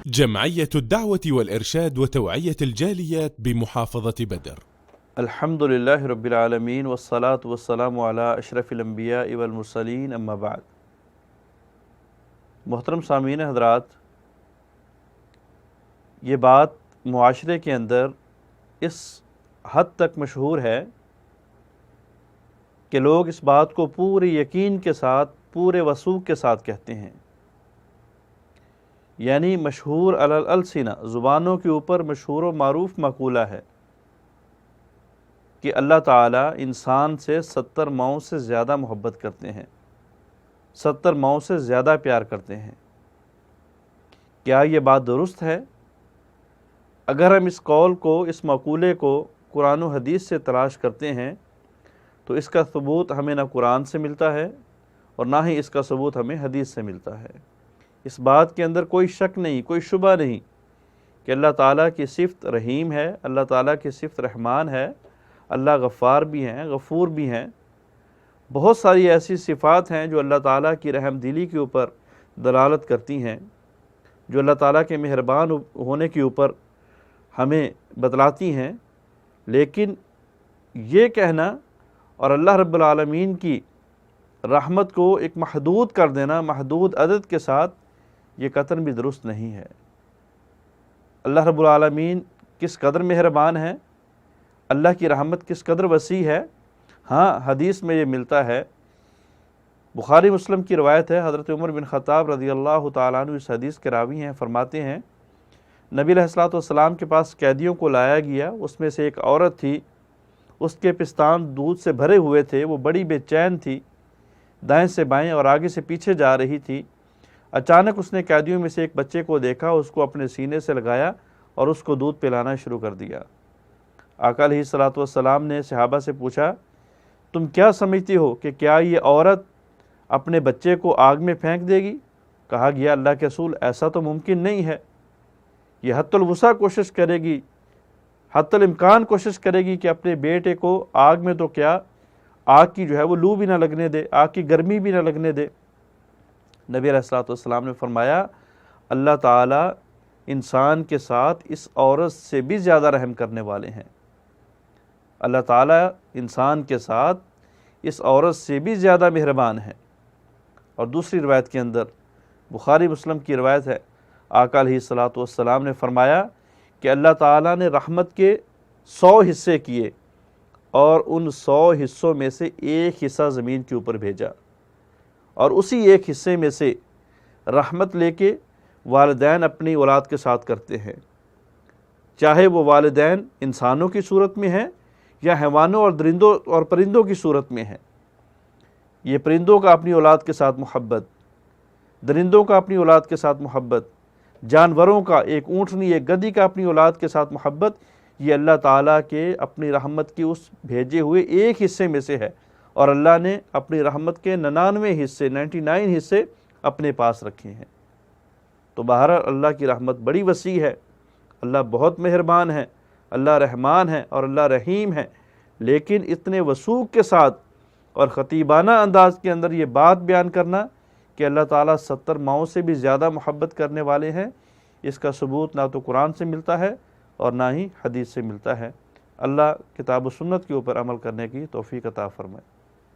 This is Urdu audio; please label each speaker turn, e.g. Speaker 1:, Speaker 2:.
Speaker 1: جمعية الدعوة والإرشاد وتوعية الجاليات بمحافظة بدر.
Speaker 2: الحمد للہ رب العالمین والصلاة والسلام علی اشرف الانبیاء والمرسلین اما بعد۔ محترم سامعین حضرات، یہ بات معاشرے کے اندر اس حد تک مشہور ہے کہ لوگ اس بات کو پورے یقین کے ساتھ، پورے وثوق کے ساتھ کہتے ہیں، یعنی مشہور علی الالسنہ، زبانوں کے اوپر مشہور و معروف مقولہ ہے کہ اللہ تعالیٰ انسان سے 70 ماؤں سے زیادہ محبت کرتے ہیں، 70 ماؤں سے زیادہ پیار کرتے ہیں۔ کیا یہ بات درست ہے؟ اگر ہم اس قول کو، اس مقولے کو قرآن و حدیث سے تلاش کرتے ہیں تو اس کا ثبوت ہمیں نہ قرآن سے ملتا ہے اور نہ ہی اس کا ثبوت ہمیں حدیث سے ملتا ہے۔ اس بات کے اندر کوئی شک نہیں، کوئی شبہ نہیں کہ اللہ تعالیٰ کی صفت رحیم ہے، اللہ تعالیٰ کی صفت رحمان ہے، اللہ غفار بھی ہیں، غفور بھی ہیں۔ بہت ساری ایسی صفات ہیں جو اللہ تعالیٰ کی رحم دلی کے اوپر دلالت کرتی ہیں، جو اللہ تعالیٰ کے مہربان ہونے کے اوپر ہمیں بتلاتی ہیں، لیکن یہ کہنا اور اللہ رب العالمین کی رحمت کو ایک محدود کر دینا، محدود عدد کے ساتھ، یہ قطعاً بھی درست نہیں ہے۔ اللہ رب العالمین کس قدر مہربان ہے، اللہ کی رحمت کس قدر وسیع ہے، ہاں حدیث میں یہ ملتا ہے۔ بخاری مسلم کی روایت ہے، حضرت عمر بن خطاب رضی اللہ تعالیٰ عنہ اس حدیث کے راوی ہیں، فرماتے ہیں نبی علیہ الصلوۃ والسلام کے پاس قیدیوں کو لایا گیا، اس میں سے ایک عورت تھی، اس کے پستان دودھ سے بھرے ہوئے تھے، وہ بڑی بے چین تھی، دائیں سے بائیں اور آگے سے پیچھے جا رہی تھی۔ اچانک اس نے قیدیوں میں سے ایک بچے کو دیکھا، اس کو اپنے سینے سے لگایا اور اس کو دودھ پلانا شروع کر دیا۔ آقا علیہ الصلوۃ والسلام نے صحابہ سے پوچھا، تم کیا سمجھتی ہو کہ کیا یہ عورت اپنے بچے کو آگ میں پھینک دے گی؟ کہا گیا اللہ کے رسول ایسا تو ممکن نہیں ہے، یہ حتی الوسع کوشش کرے گی، حتی الامکان کوشش کرے گی کہ اپنے بیٹے کو آگ میں تو کیا، آگ کی جو ہے وہ لو بھی نہ لگنے دے، آگ کی گرمی بھی نہ لگنے دے۔ نبی علیہ الصلوۃ والسلام نے فرمایا اللہ تعالیٰ انسان کے ساتھ اس عورت سے بھی زیادہ رحم کرنے والے ہیں، اللہ تعالیٰ انسان کے ساتھ اس عورت سے بھی زیادہ مہربان ہے۔ اور دوسری روایت کے اندر، بخاری مسلم کی روایت ہے، آقا علیہ الصلوۃ والسلام نے فرمایا کہ اللہ تعالیٰ نے رحمت کے 100 حصے کیے اور ان 100 حصوں میں سے ایک حصہ زمین کے اوپر بھیجا، اور اسی ایک حصے میں سے رحمت لے کے والدین اپنی اولاد کے ساتھ کرتے ہیں، چاہے وہ والدین انسانوں کی صورت میں ہیں یا حیوانوں اور درندوں اور پرندوں کی صورت میں ہیں۔ یہ پرندوں کا اپنی اولاد کے ساتھ محبت، درندوں کا اپنی اولاد کے ساتھ محبت، جانوروں کا، ایک اونٹنی ایک گدھی کا اپنی اولاد کے ساتھ محبت، یہ اللہ تعالیٰ کے اپنی رحمت کی اس بھیجے ہوئے ایک حصے میں سے ہے، اور اللہ نے اپنی رحمت کے 99 حصے 99 حصے اپنے پاس رکھے ہیں۔ تو بہرحال اللہ کی رحمت بڑی وسیع ہے، اللہ بہت مہربان ہے، اللہ رحمان ہے اور اللہ رحیم ہے، لیکن اتنے وثوق کے ساتھ اور خطیبانہ انداز کے اندر یہ بات بیان کرنا کہ اللہ تعالیٰ 70 ماؤں سے بھی زیادہ محبت کرنے والے ہیں، اس کا ثبوت نہ تو قرآن سے ملتا ہے اور نہ ہی حدیث سے ملتا ہے۔ اللہ کتاب و سنت کے اوپر عمل کرنے کی توفیق عطا فرمائے۔